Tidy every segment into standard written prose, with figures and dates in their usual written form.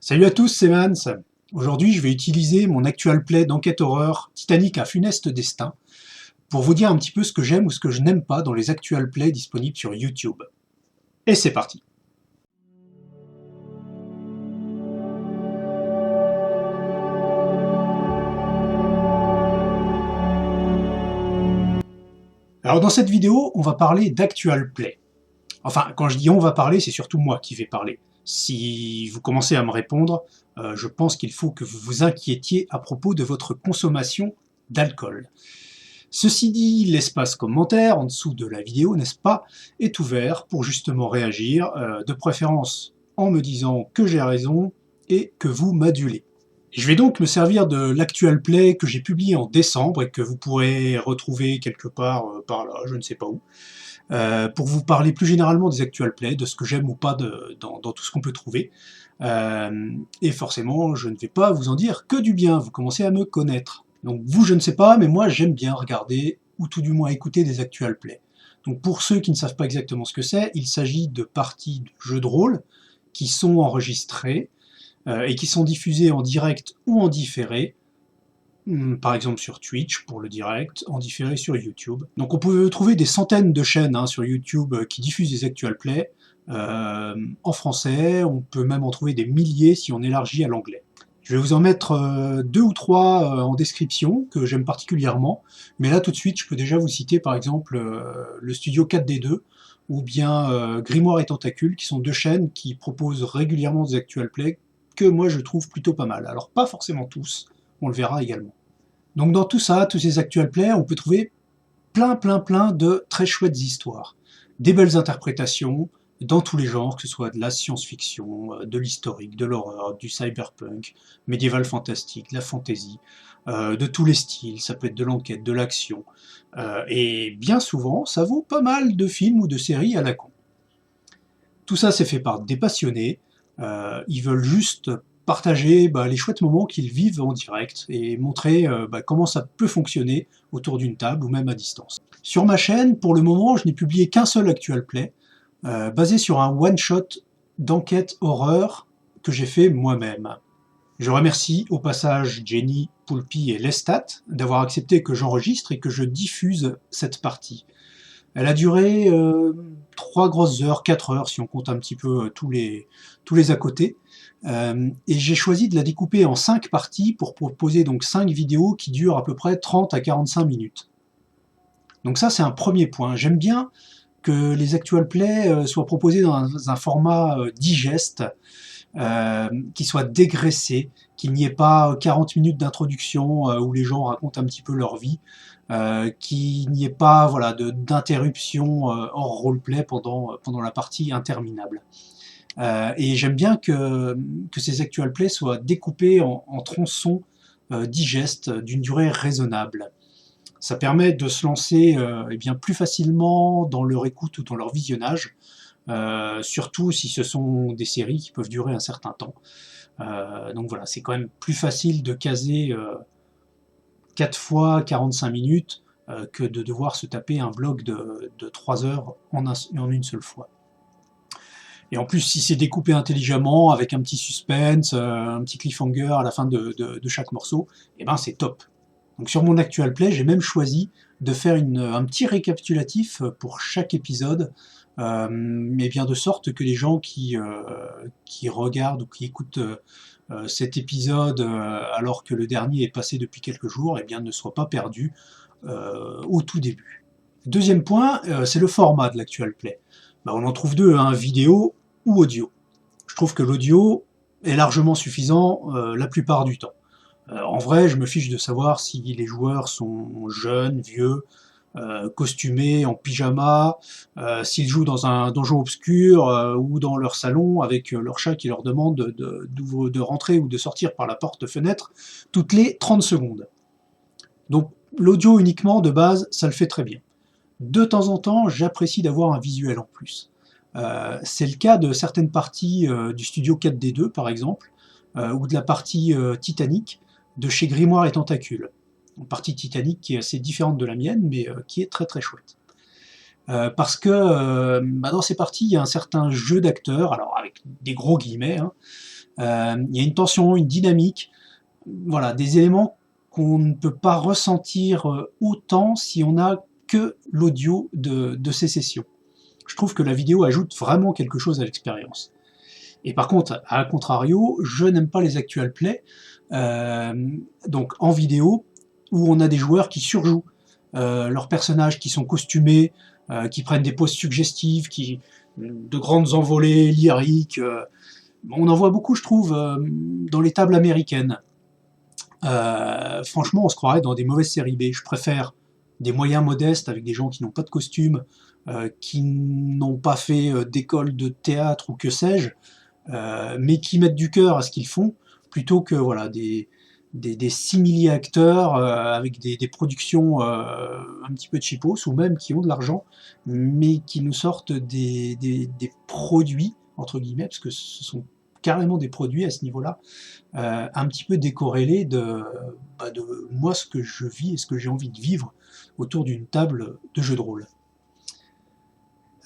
Salut à tous, c'est Mans. Aujourd'hui, je vais utiliser mon actual play d'enquête horreur Titanic un funeste destin pour vous dire un petit peu ce que j'aime ou ce que je n'aime pas dans les actual plays disponibles sur YouTube. Et c'est parti. Alors dans cette vidéo, on va parler d'actual play. Enfin, quand je dis on va parler, c'est surtout moi qui vais parler. Si vous commencez à me répondre, je pense qu'il faut que vous vous inquiétiez à propos de votre consommation d'alcool. Ceci dit, l'espace commentaire en dessous de la vidéo, n'est-ce pas, est ouvert pour justement réagir, de préférence en me disant que j'ai raison et que vous m'adulez. Je vais donc me servir de l'actual play que j'ai publié en décembre et que vous pourrez retrouver quelque part par là, je ne sais pas où, pour vous parler plus généralement des actual plays, de ce que j'aime ou pas dans tout ce qu'on peut trouver. Et forcément, je ne vais pas vous en dire que du bien, vous commencez à me connaître. Donc vous, je ne sais pas, mais moi j'aime bien regarder, ou tout du moins écouter des actual plays. Donc pour ceux qui ne savent pas exactement ce que c'est, il s'agit de parties de jeux de rôle qui sont enregistrées et qui sont diffusées en direct ou en différé, par exemple sur Twitch pour le direct, en différé sur YouTube. Donc on peut trouver des centaines de chaînes sur YouTube qui diffusent des actual plays en français, on peut même en trouver des milliers si on élargit à l'anglais. Je vais vous en mettre deux ou trois en description que j'aime particulièrement, mais là tout de suite je peux déjà vous citer par exemple le studio 4D2 ou bien Grimoire et Tentacules, qui sont deux chaînes qui proposent régulièrement des actual plays que moi je trouve plutôt pas mal. Alors pas forcément tous, on le verra également. Donc dans tout ça, tous ces actual plays, on peut trouver plein de très chouettes histoires. Des belles interprétations dans tous les genres, que ce soit de la science-fiction, de l'historique, de l'horreur, du cyberpunk, médiéval fantastique, de la fantasy, de tous les styles, ça peut être de l'enquête, de l'action. Et bien souvent, ça vaut pas mal de films ou de séries à la con. Tout ça, c'est fait par des passionnés. Ils veulent juste partager les chouettes moments qu'ils vivent en direct et montrer comment ça peut fonctionner autour d'une table ou même à distance. Sur ma chaîne, pour le moment, je n'ai publié qu'un seul actual play, basé sur un one-shot d'enquête horreur que j'ai fait moi-même. Je remercie au passage Jenny, Poulpi et Lestat d'avoir accepté que j'enregistre et que je diffuse cette partie. Elle a duré 3 grosses heures, 4 heures si on compte un petit peu tous les à côté. Et j'ai choisi de la découper en 5 parties pour proposer donc 5 vidéos qui durent à peu près 30 à 45 minutes. Donc ça c'est un premier point. J'aime bien que les actual plays soient proposés dans un format digeste, qui soit dégraissé, qu'il n'y ait pas 40 minutes d'introduction où les gens racontent un petit peu leur vie, qu'il n'y ait pas d'interruption hors roleplay pendant la partie interminable. Et j'aime bien que ces actual plays soient découpés en tronçons digestes d'une durée raisonnable. Ça permet de se lancer plus facilement dans leur écoute ou dans leur visionnage, surtout si ce sont des séries qui peuvent durer un certain temps. Donc voilà, c'est quand même plus facile de caser 4 fois 45 minutes que de devoir se taper un bloc de 3 heures en une seule fois. Et en plus, si c'est découpé intelligemment, avec un petit suspense, un petit cliffhanger à la fin de chaque morceau, et ben c'est top. Donc sur mon actual play, j'ai même choisi de faire un petit récapitulatif pour chaque épisode, mais bien de sorte que les gens qui regardent ou qui écoutent cet épisode alors que le dernier est passé depuis quelques jours, eh bien ne soient pas perdus au tout début. Deuxième point, c'est le format de l'actual play. On en trouve deux, vidéo ou audio. Je trouve que l'audio est largement suffisant la plupart du temps. En vrai, je me fiche de savoir si les joueurs sont jeunes, vieux, costumés, en pyjama, s'ils jouent dans un donjon obscur ou dans leur salon avec leur chat qui leur demande de rentrer ou de sortir par la porte-fenêtre toutes les 30 secondes. Donc l'audio uniquement, de base, ça le fait très bien. De temps en temps, j'apprécie d'avoir un visuel en plus. C'est le cas de certaines parties du studio 4D2 par exemple, ou de la partie Titanic de chez Grimoire et Tentacules. Une partie Titanic qui est assez différente de la mienne, mais qui est très chouette. Parce que dans ces parties, il y a un certain jeu d'acteurs, alors avec des gros guillemets, Il y a une tension, une dynamique, voilà, des éléments qu'on ne peut pas ressentir autant si on a que l'audio de ces sessions. Je trouve que la vidéo ajoute vraiment quelque chose à l'expérience. Et par contre, à contrario, je n'aime pas les actual play, donc en vidéo, où on a des joueurs qui surjouent leurs personnages, qui sont costumés, qui prennent des poses suggestives, de grandes envolées lyriques. On en voit beaucoup, je trouve, dans les tables américaines. Franchement, on se croirait dans des mauvaises séries B. Je préfère des moyens modestes avec des gens qui n'ont pas de costume, qui n'ont pas fait d'école de théâtre ou que sais-je, mais qui mettent du cœur à ce qu'ils font, plutôt que voilà, des simili-acteurs avec des productions un petit peu cheapos, ou même qui ont de l'argent, mais qui nous sortent des produits, entre guillemets, parce que ce sont carrément des produits à ce niveau-là, un petit peu décorrélés de moi, ce que je vis et ce que j'ai envie de vivre autour d'une table de jeu de rôle.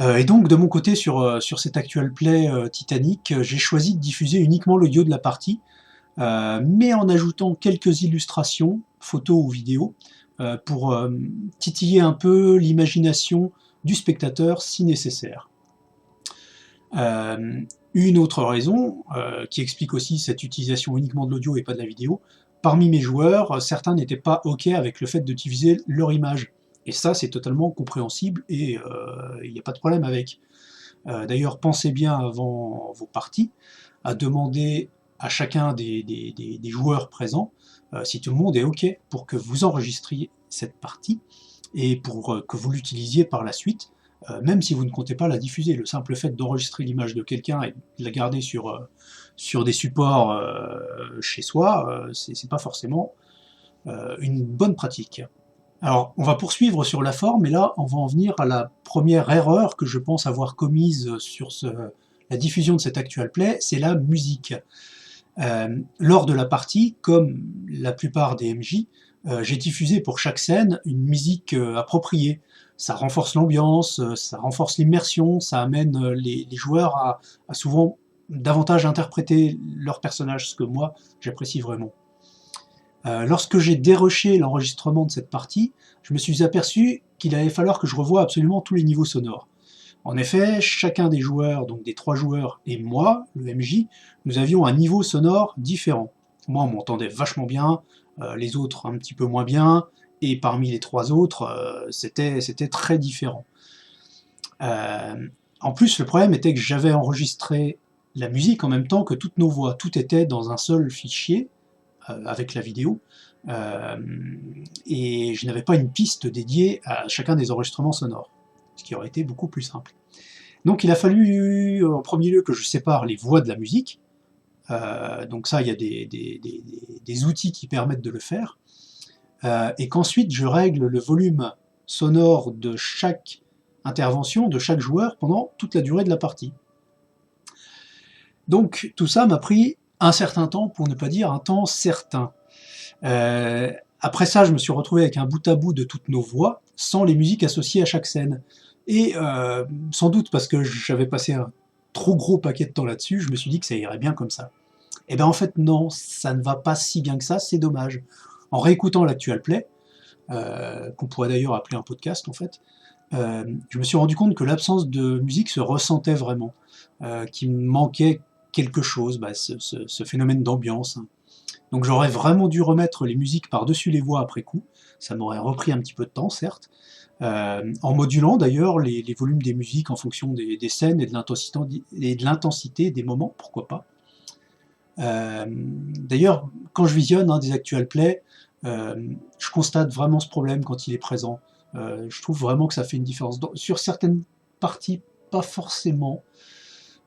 Et donc de mon côté sur cet actual play Titanic, j'ai choisi de diffuser uniquement l'audio de la partie, mais en ajoutant quelques illustrations, photos ou vidéos, pour titiller un peu l'imagination du spectateur si nécessaire. Une autre raison, qui explique aussi cette utilisation uniquement de l'audio et pas de la vidéo, parmi mes joueurs, certains n'étaient pas OK avec le fait d'utiliser leur image. Et ça, c'est totalement compréhensible et il n'y a pas de problème avec. D'ailleurs, pensez bien avant vos parties à demander à chacun des joueurs présents si tout le monde est OK pour que vous enregistriez cette partie et pour que vous l'utilisiez par la suite, même si vous ne comptez pas la diffuser. Le simple fait d'enregistrer l'image de quelqu'un et de la garder sur des supports chez soi, c'est pas forcément une bonne pratique. Alors, on va poursuivre sur la forme, et là, on va en venir à la première erreur que je pense avoir commise sur la diffusion de cet actual play, c'est la musique. Lors de la partie, comme la plupart des MJ, j'ai diffusé pour chaque scène une musique appropriée. Ça renforce l'ambiance, ça renforce l'immersion, ça amène les joueurs à souvent davantage interpréter leur personnage, ce que moi, j'apprécie vraiment. Lorsque j'ai dérushé l'enregistrement de cette partie, je me suis aperçu qu'il allait falloir que je revoie absolument tous les niveaux sonores. En effet, chacun des joueurs, donc des 3 joueurs et moi, le MJ, nous avions un niveau sonore différent. Moi, on m'entendait vachement bien, les autres un petit peu moins bien, et parmi les 3 autres, c'était très différent. En plus, le problème était que j'avais enregistré la musique en même temps que toutes nos voix. Tout était dans un seul fichier, avec la vidéo, et je n'avais pas une piste dédiée à chacun des enregistrements sonores, ce qui aurait été beaucoup plus simple. Donc il a fallu en premier lieu que je sépare les voix de la musique, donc ça il y a des outils qui permettent de le faire, et qu'ensuite je règle le volume sonore de chaque intervention, de chaque joueur pendant toute la durée de la partie. Donc tout ça m'a pris un certain temps, pour ne pas dire un temps certain. Après ça, je me suis retrouvé avec un bout à bout de toutes nos voix, sans les musiques associées à chaque scène. Et sans doute parce que j'avais passé un trop gros paquet de temps là-dessus, je me suis dit que ça irait bien comme ça. Et bien en fait non, ça ne va pas si bien que ça, c'est dommage. En réécoutant l'actual play, qu'on pourrait d'ailleurs appeler un podcast en fait, je me suis rendu compte que l'absence de musique se ressentait vraiment, qu'il me manquait quelque chose, ce phénomène d'ambiance. Hein. Donc j'aurais vraiment dû remettre les musiques par-dessus les voix après coup, ça m'aurait repris un petit peu de temps certes, en modulant d'ailleurs les volumes des musiques en fonction des scènes et de l'intensité des moments, pourquoi pas. D'ailleurs, quand je visionne des actual play, je constate vraiment ce problème quand il est présent. Je trouve vraiment que ça fait une différence. Sur certaines parties, pas forcément,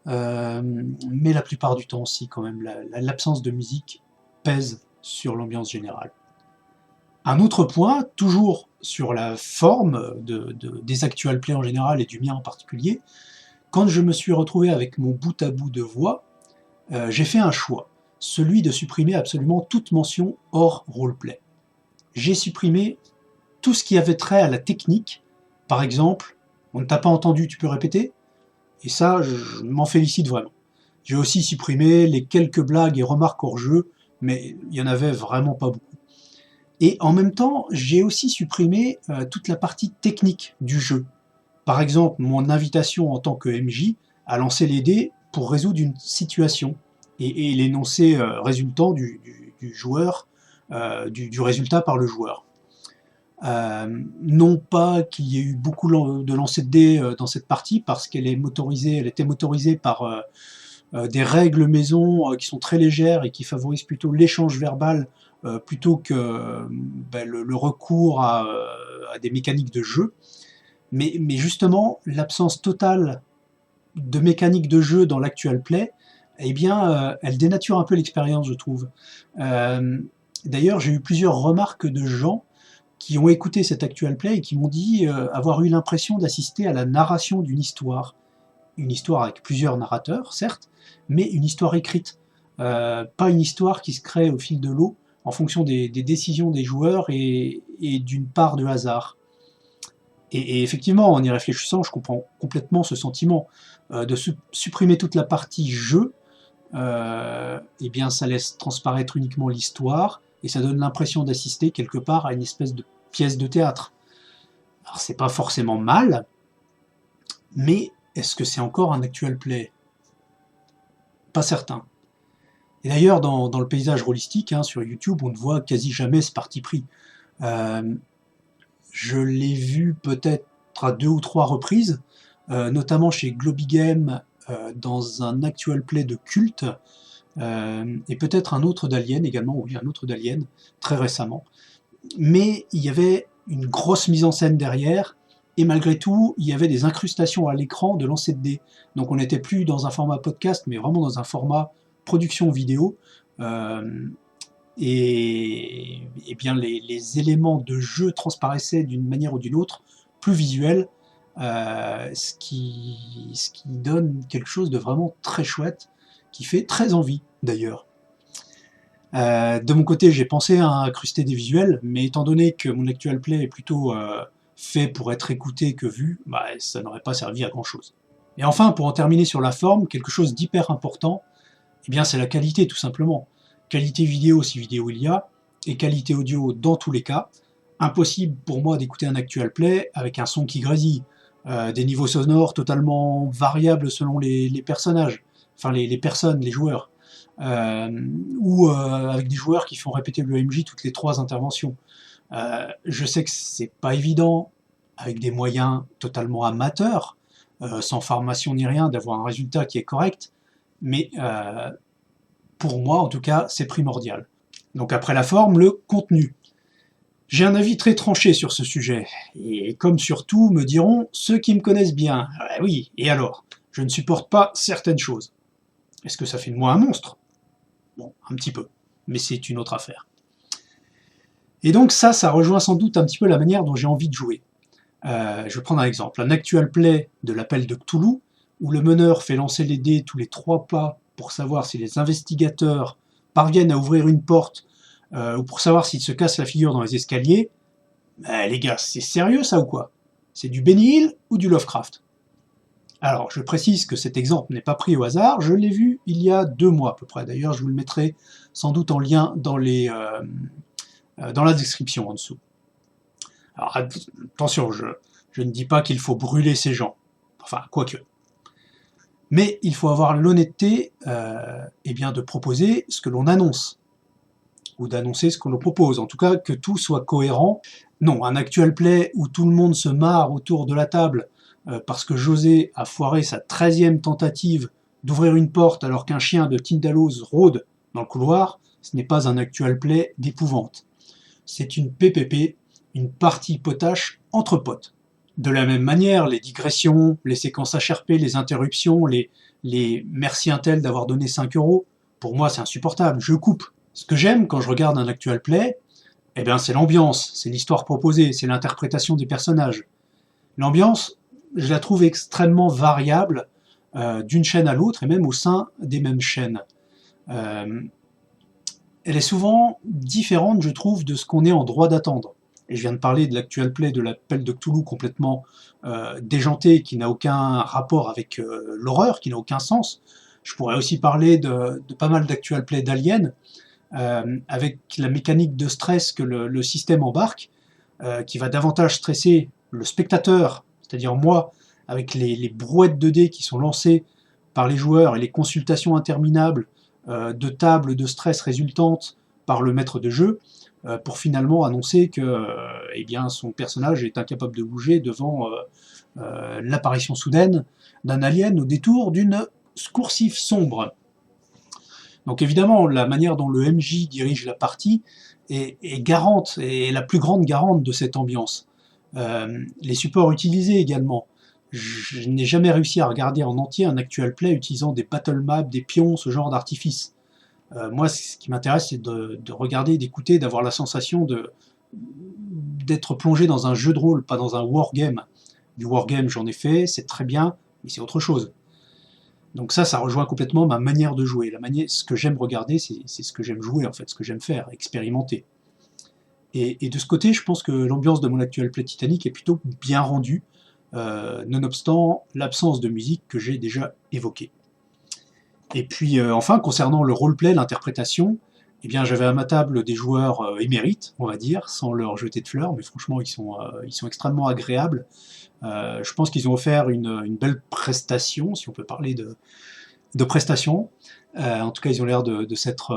mais la plupart du temps aussi quand même. L'absence de musique pèse sur l'ambiance générale. Un autre point, toujours sur la forme des actual play en général et du mien en particulier, quand je me suis retrouvé avec mon bout à bout de voix, j'ai fait un choix, celui de supprimer absolument toute mention hors roleplay. J'ai supprimé tout ce qui avait trait à la technique. Par exemple, on ne t'a pas entendu, tu peux répéter? Et ça, je m'en félicite vraiment. J'ai aussi supprimé les quelques blagues et remarques hors jeu, mais il y en avait vraiment pas beaucoup. Et en même temps, j'ai aussi supprimé toute la partie technique du jeu. Par exemple, mon invitation en tant que MJ à lancer les dés pour résoudre une situation et l'énoncé résultant du joueur, du résultat par le joueur. Non pas qu'il y ait eu beaucoup de lancers de dés dans cette partie, parce qu'elle elle était motorisée par des règles maison qui sont très légères et qui favorisent plutôt l'échange verbal plutôt que le recours à des mécaniques de jeu. Mais justement, l'absence totale de mécanique de jeu dans l'actual play, eh bien, elle dénature un peu l'expérience, je trouve. D'ailleurs, j'ai eu plusieurs remarques de gens qui ont écouté cet actual play et qui m'ont dit avoir eu l'impression d'assister à la narration d'une histoire. Une histoire avec plusieurs narrateurs, certes, mais une histoire écrite. Pas une histoire qui se crée au fil de l'eau en fonction des décisions des joueurs et d'une part de hasard. Et effectivement, en y réfléchissant, je comprends complètement ce sentiment de supprimer toute la partie jeu. Eh bien, ça laisse transparaître uniquement l'histoire et ça donne l'impression d'assister quelque part à une espèce de pièce de théâtre. Alors, c'est pas forcément mal, mais est-ce que c'est encore un actual play? Pas certain. Et d'ailleurs, dans le paysage rôlistique, hein, sur YouTube, on ne voit quasi jamais ce parti pris. Je l'ai vu peut-être à 2 ou 3 reprises, notamment chez Globigame, dans un actual play de culte, et peut-être un autre d'Alien également, oui, un autre d'Alien, très récemment. Mais il y avait une grosse mise en scène derrière, et malgré tout, il y avait des incrustations à l'écran de lancer de dés. Donc on n'était plus dans un format podcast, mais vraiment dans un format production vidéo. Et bien les éléments de jeu transparaissaient d'une manière ou d'une autre, plus visuels, ce qui donne quelque chose de vraiment très chouette, qui fait très envie d'ailleurs. De mon côté, j'ai pensé à incruster des visuels, mais étant donné que mon actual play est plutôt fait pour être écouté que vu, bah, ça n'aurait pas servi à grand chose. Et enfin, pour en terminer sur la forme, quelque chose d'hyper important, eh bien c'est la qualité tout simplement. Qualité vidéo si vidéo il y a, et qualité audio dans tous les cas. Impossible pour moi d'écouter un actual play avec un son qui grésille, des niveaux sonores totalement variables selon les personnages, enfin les personnes, les joueurs, ou avec des joueurs qui font répéter le MJ toutes les 3 interventions. Je sais que c'est pas évident, avec des moyens totalement amateurs, sans formation ni rien, d'avoir un résultat qui est correct, mais pour moi en tout cas c'est primordial. Donc après la forme, le contenu. J'ai un avis très tranché sur ce sujet, et comme sur tout, me diront ceux qui me connaissent bien. Oui, et alors? Je ne supporte pas certaines choses. Est-ce que ça fait de moi un monstre? Bon, un petit peu, mais c'est une autre affaire. Et donc ça rejoint sans doute un petit peu la manière dont j'ai envie de jouer. Je vais prendre un exemple, un actual play de l'appel de Cthulhu, où le meneur fait lancer les dés tous les 3 pas pour savoir si les investigateurs parviennent à ouvrir une porte, ou pour savoir s'ils se cassent la figure dans les escaliers. Les gars, c'est sérieux ça ou quoi? C'est du Benny Hill ou du Lovecraft? Alors, je précise que cet exemple n'est pas pris au hasard, je l'ai vu il y a 2 mois à peu près. D'ailleurs, je vous le mettrai sans doute en lien dans la description en dessous. Alors attention, je ne dis pas qu'il faut brûler ces gens, enfin quoique. Mais il faut avoir l'honnêteté de proposer ce que l'on annonce, ou d'annoncer ce que l'on propose, en tout cas que tout soit cohérent. Non, un actual play où tout le monde se marre autour de la table parce que José a foiré sa 13e tentative d'ouvrir une porte alors qu'un chien de Tindalose rôde dans le couloir, ce n'est pas un actual play d'épouvante. C'est une PPP, une partie potache entre potes. De la même manière, les digressions, les séquences HRP, les interruptions, les merci un tel d'avoir donné 5 €, pour moi c'est insupportable, je coupe. Ce que j'aime quand je regarde un actual play, eh bien c'est l'ambiance, c'est l'histoire proposée, c'est l'interprétation des personnages. L'ambiance, je la trouve extrêmement variable d'une chaîne à l'autre et même au sein des mêmes chaînes. Elle est souvent différente, je trouve, de ce qu'on est en droit d'attendre. Et je viens de parler de l'actual play de l'appel de Cthulhu complètement déjanté, qui n'a aucun rapport avec l'horreur, qui n'a aucun sens. Je pourrais aussi parler de pas mal d'actual play d'Alien, avec la mécanique de stress que le système embarque, qui va davantage stresser le spectateur, c'est-à-dire moi, avec les brouettes de dés qui sont lancées par les joueurs et les consultations interminables de tables de stress résultantes par le maître de jeu, pour finalement annoncer que eh bien, son personnage est incapable de bouger devant l'apparition soudaine d'un alien au détour d'une coursive sombre. Donc évidemment, la manière dont le MJ dirige la partie est garante, est la plus grande garante de cette ambiance. Les supports utilisés également. Je n'ai jamais réussi à regarder en entier un actual play utilisant des battle maps, des pions, ce genre d'artifice. Moi, ce qui m'intéresse, c'est de regarder, d'écouter, d'avoir la sensation d'être plongé dans un jeu de rôle, pas dans un wargame. Du wargame, j'en ai fait, c'est très bien, mais c'est autre chose. Donc ça rejoint complètement ma manière de jouer. Ce que j'aime regarder, c'est ce que j'aime jouer, en fait, ce que j'aime faire, expérimenter. Et de ce côté, je pense que l'ambiance de mon actuel play Titanic est plutôt bien rendue, nonobstant l'absence de musique que j'ai déjà évoquée. Et puis enfin, concernant le roleplay, l'interprétation, eh bien j'avais à ma table des joueurs émérites, on va dire, sans leur jeter de fleurs, mais franchement ils sont extrêmement agréables. Je pense qu'ils ont offert une belle prestation, si on peut parler de prestation. En tout cas, ils ont l'air de s'être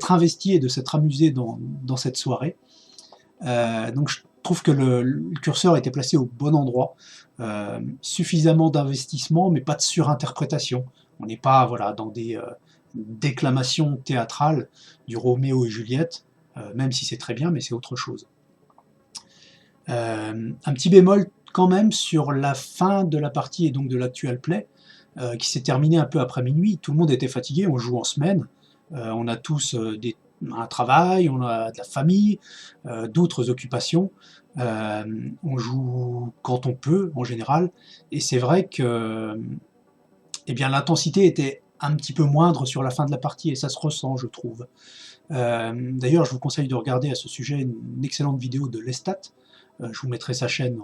investis et de s'être amusés dans cette soirée. Donc je trouve que le curseur était placé au bon endroit. Suffisamment d'investissement, mais pas de surinterprétation. On n'est pas voilà, dans des déclamations théâtrales du Roméo et Juliette, même si c'est très bien, mais c'est autre chose. Un petit bémol quand même sur la fin de la partie et donc de l'actual play, qui s'est terminée un peu après minuit. Tout le monde était fatigué, on joue en semaine, on a tous un travail, on a de la famille, d'autres occupations. On joue quand on peut, en général, et c'est vrai que eh bien, l'intensité était un petit peu moindre sur la fin de la partie, et ça se ressent, je trouve. D'ailleurs, je vous conseille de regarder à ce sujet une excellente vidéo de Lestat, je vous mettrai sa chaîne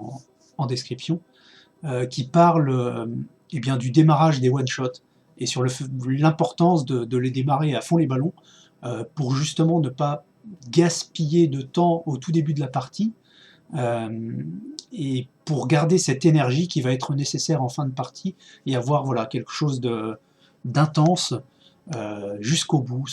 en description, qui parle eh bien, du démarrage des one-shots, et sur l'importance de les démarrer à fond les ballons, pour justement ne pas gaspiller de temps au tout début de la partie, et pour garder cette énergie qui va être nécessaire en fin de partie, et avoir voilà, quelque chose d'intense jusqu'au bout,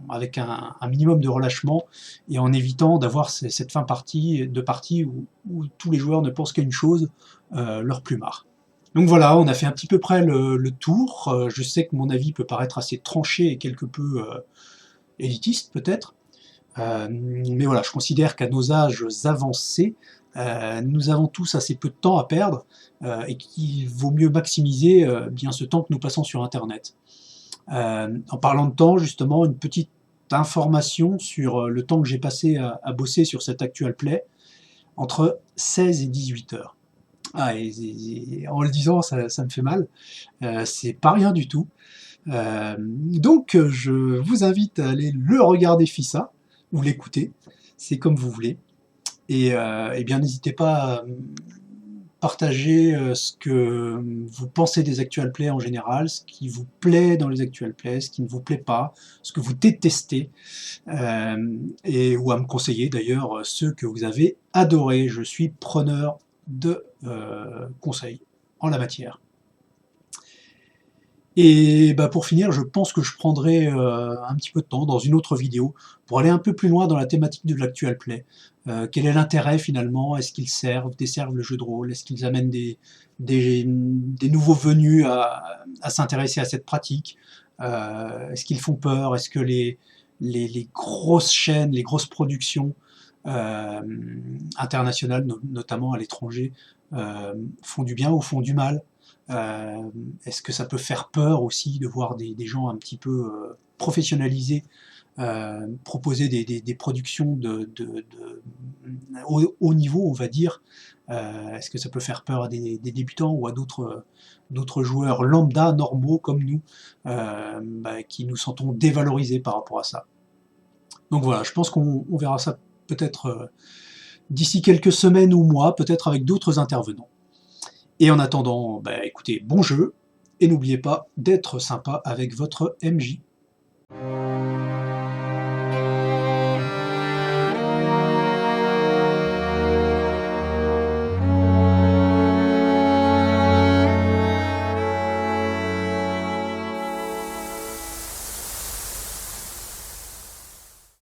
avec un minimum de relâchement, et en évitant d'avoir cette fin de partie où tous les joueurs ne pensent qu'à une chose, leur plumard. Donc voilà, on a fait un petit peu près le tour. Je sais que mon avis peut paraître assez tranché et quelque peu élitiste peut-être, mais voilà, je considère qu'à nos âges avancés, nous avons tous assez peu de temps à perdre, et qu'il vaut mieux maximiser bien ce temps que nous passons sur Internet. En parlant de temps, justement, une petite information sur le temps que j'ai passé à bosser sur cet actual play, entre 16 et 18 heures. Ah, et en le disant, ça me fait mal, c'est pas rien du tout. Donc je vous invite à aller le regarder FISA, ou l'écouter, c'est comme vous voulez. Et bien n'hésitez pas à partager ce que vous pensez des actual plays en général, ce qui vous plaît dans les actual plays, ce qui ne vous plaît pas, ce que vous détestez, ou à me conseiller d'ailleurs ceux que vous avez adorés. Je suis preneur de conseils en la matière. Et bah pour finir, je pense que je prendrai un petit peu de temps dans une autre vidéo pour aller un peu plus loin dans la thématique de l'actual play. Quel est l'intérêt finalement? Est-ce qu'ils desservent le jeu de rôle? Est-ce qu'ils amènent des nouveaux venus à s'intéresser à cette pratique? Est-ce qu'ils font peur? Est-ce que les grosses chaînes, les grosses productions internationales, notamment à l'étranger, font du bien ou font du mal? Est-ce que ça peut faire peur aussi de voir des gens un petit peu professionnalisés proposer des productions haut niveau, on va dire? Est-ce que ça peut faire peur à des débutants ou à d'autres joueurs lambda, normaux comme nous, qui nous sentons dévalorisés par rapport à ça? Donc voilà, je pense qu'on verra ça peut-être d'ici quelques semaines ou mois, peut-être avec d'autres intervenants. Et en attendant, écoutez, bon jeu, et n'oubliez pas d'être sympa avec votre MJ.